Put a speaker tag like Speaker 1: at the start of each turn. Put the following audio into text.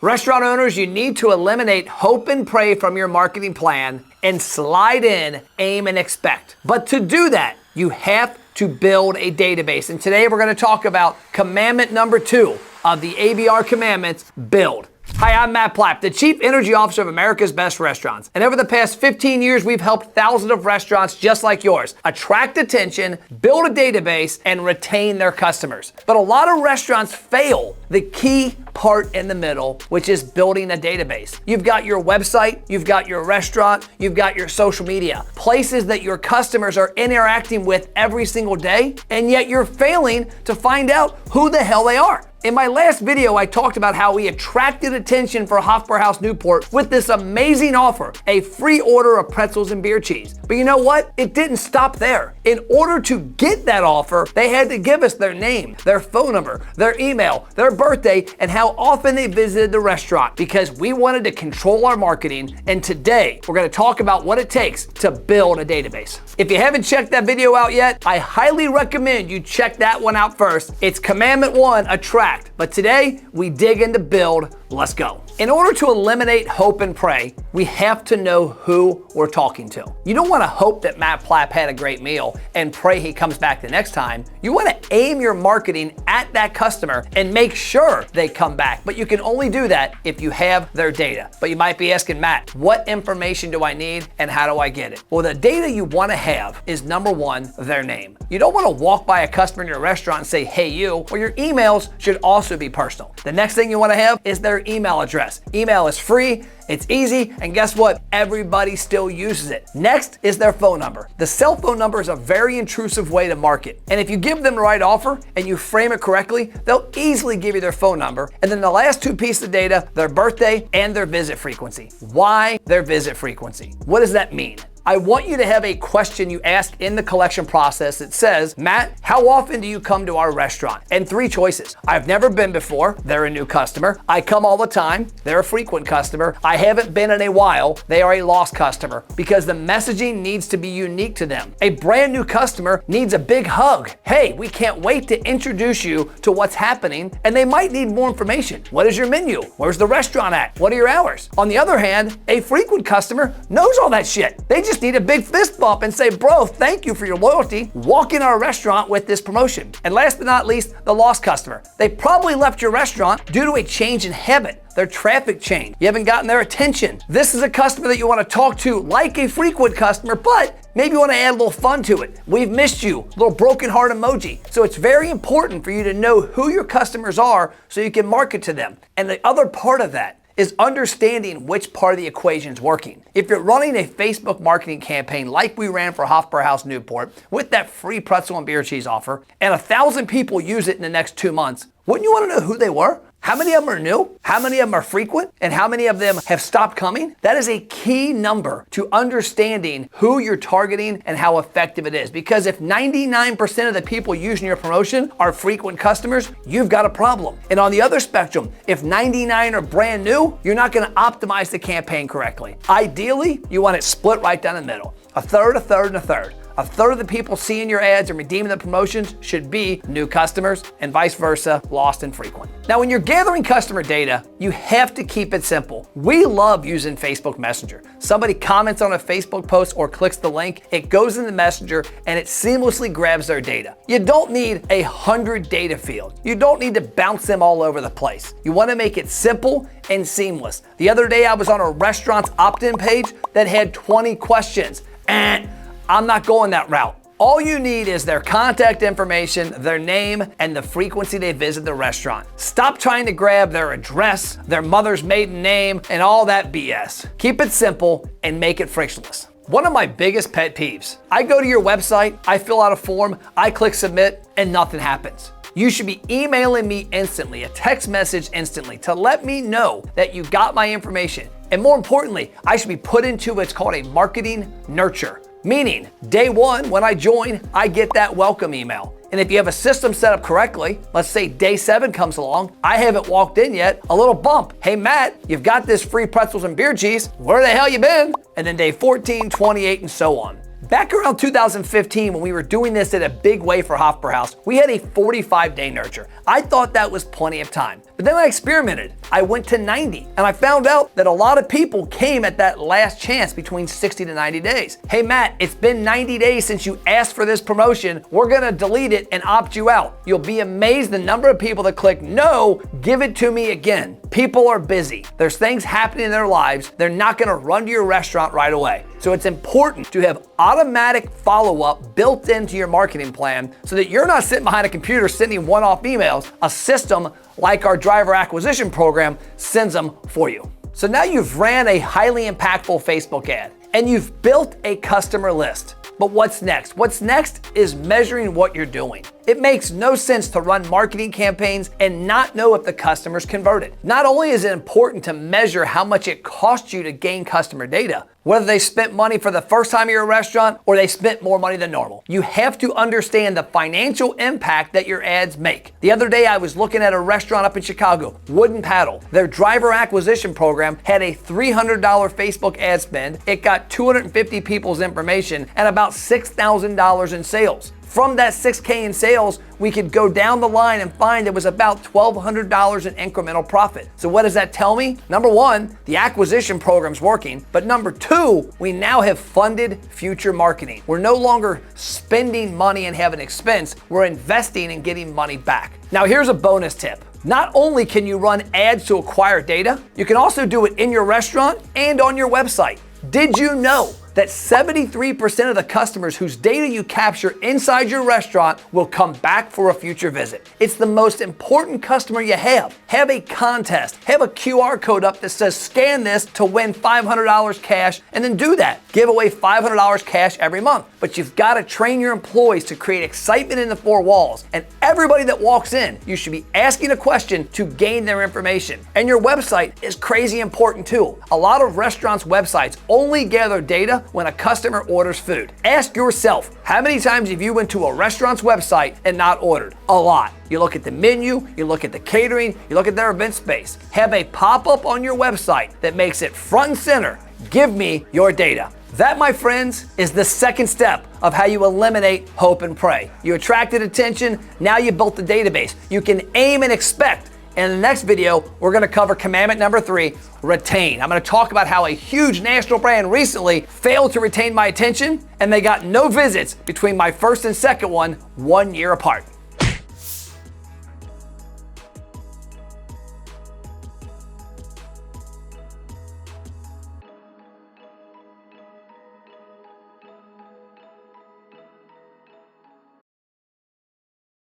Speaker 1: Restaurant owners, you need to eliminate hope and pray from your marketing plan and slide in, aim, and expect. But to do that, you have to build a database. And today we're going to talk about commandment number 2 of the ABR commandments, build. Hi, I'm Matt Plapp, the Chief Energy Officer of America's Best Restaurants. And over the past 15 years, we've helped thousands of restaurants just like yours attract attention, build a database, and retain their customers. But a lot of restaurants fail the key part in the middle, which is building a database. You've got your website, you've got your restaurant, you've got your social media, places that your customers are interacting with every single day, and yet you're failing to find out who the hell they are. In my last video, I talked about how we attracted attention for Hofbrauhaus Newport with this amazing offer, a free order of pretzels and beer cheese. But you know what? It didn't stop there. In order to get that offer, they had to give us their name, their phone number, their email, their birthday, and how often they visited the restaurant, because we wanted to control our marketing. And today, we're going to talk about what it takes to build a database. If you haven't checked that video out yet, I highly recommend you check that one out first. It's Commandment 1, attract. But today, we dig into build. Let's go. In order to eliminate hope and pray, we have to know who we're talking to. You don't want to hope that Matt Plapp had a great meal and pray he comes back the next time. You want to aim your marketing at that customer and make sure they come back. But you can only do that if you have their data. But you might be asking, Matt, what information do I need and how do I get it? Well, the data you want to have is number 1, their name. You don't want to walk by a customer in your restaurant and say, hey, you, or your emails should also be personal. The next thing you want to have is their email address. Email is free, it's easy, and guess what? Everybody still uses it. Next is their phone number. The cell phone number is a very intrusive way to market. And if you give them the right offer and you frame it correctly, they'll easily give you their phone number. And then the last 2 pieces of data, their birthday and their visit frequency. Why their visit frequency? What does that mean? I want you to have a question you ask in the collection process that says, Matt, how often do you come to our restaurant? And 3 choices. I've never been before, they're a new customer. I come all the time, they're a frequent customer. I haven't been in a while, they are a lost customer. Because the messaging needs to be unique to them. A brand new customer needs a big hug. Hey, we can't wait to introduce you to what's happening, and they might need more information. What is your menu? Where's the restaurant at? What are your hours? On the other hand, a frequent customer knows all that shit. They just need a big fist bump and say, bro, thank you for your loyalty. Walk in our restaurant with this promotion. And last but not least, the lost customer. They probably left your restaurant due to a change in habit. Their traffic changed. You haven't gotten their attention. This is a customer that you want to talk to like a frequent customer, but maybe you want to add a little fun to it. We've missed you, a little broken heart emoji. So it's very important for you to know who your customers are so you can market to them. And the other part of that is understanding which part of the equation is working. If you're running a Facebook marketing campaign like we ran for Hofbrauhaus Newport with that free pretzel and beer cheese offer, and 1,000 people use it in the next 2 months, wouldn't you want to know who they were? How many of them are new? How many of them are frequent? And how many of them have stopped coming? That is a key number to understanding who you're targeting and how effective it is. Because if 99% of the people using your promotion are frequent customers, you've got a problem. And on the other spectrum, if 99 are brand new, you're not going to optimize the campaign correctly. Ideally, you want it split right down the middle. A third, a third, and a third. A third of the people seeing your ads and redeeming the promotions should be new customers, and vice versa, lost and frequent. Now, when you're gathering customer data, you have to keep it simple. We love using Facebook Messenger. Somebody comments on a Facebook post or clicks the link, it goes in the Messenger, and it seamlessly grabs their data. You don't need 100 data fields. You don't need to bounce them all over the place. You want to make it simple and seamless. The other day, I was on a restaurant's opt-in page that had 20 questions, and I'm not going that route. All you need is their contact information, their name, and the frequency they visit the restaurant. Stop trying to grab their address, their mother's maiden name, and all that BS. Keep it simple and make it frictionless. One of my biggest pet peeves. I go to your website, I fill out a form, I click submit, and nothing happens. You should be emailing me instantly, a text message instantly, to let me know that you got my information. And more importantly, I should be put into what's called a marketing nurture. Meaning, day 1, when I join, I get that welcome email. And if you have a system set up correctly, let's say day 7 comes along, I haven't walked in yet, a little bump. Hey Matt, you've got this free pretzels and beer cheese. Where the hell you been? And then day 14, 28, and so on. Back around 2015, when we were doing this in a big way for Hofbrauhaus, we had a 45-day nurture. I thought that was plenty of time. But then I experimented. I went to 90, and I found out that a lot of people came at that last chance between 60 to 90 days. Hey Matt, it's been 90 days since you asked for this promotion. We're gonna delete it and opt you out. You'll be amazed the number of people that click, no, give it to me again. People are busy. There's things happening in their lives. They're not gonna run to your restaurant right away. So it's important to have automatic follow-up built into your marketing plan so that you're not sitting behind a computer sending one-off emails. A system like our driver acquisition program sends them for you. So now you've ran a highly impactful Facebook ad and you've built a customer list. But what's next? What's next is measuring what you're doing. It makes no sense to run marketing campaigns and not know if the customers converted. Not only is it important to measure how much it costs you to gain customer data, whether they spent money for the first time at your restaurant or they spent more money than normal. You have to understand the financial impact that your ads make. The other day I was looking at a restaurant up in Chicago, Wooden Paddle. Their driver acquisition program had a $300 Facebook ad spend. It got 250 people's information and about $6,000 in sales. From that $6K in sales, we could go down the line and find it was about $1,200 in incremental profit. So what does that tell me? Number one, the acquisition program's working. But number two, we now have funded future marketing. We're no longer spending money and have an expense. We're investing and getting money back. Now here's a bonus tip. Not only can you run ads to acquire data, you can also do it in your restaurant and on your website. Did you know that 73% of the customers whose data you capture inside your restaurant will come back for a future visit? It's the most important customer you have. Have a contest. Have a QR code up that says scan this to win $500 cash, and then do that. Give away $500 cash every month. But you've got to train your employees to create excitement in the four walls. And everybody that walks in, you should be asking a question to gain their information. And your website is crazy important too. A lot of restaurants' websites only gather data when a customer orders food. Ask yourself, how many times have you went to a restaurant's website and not ordered? A lot. You look at the menu, you look at the catering, you look at their event space. Have a pop-up on your website that makes it front and center. Give me your data. That, my friends, is the second step of how you eliminate hope and pray. You attracted attention, now you built the database. You can aim and expect. In the next video, we're gonna cover commandment number 3, retain. I'm gonna talk about how a huge national brand recently failed to retain my attention and they got no visits between my first and second one 1 year apart.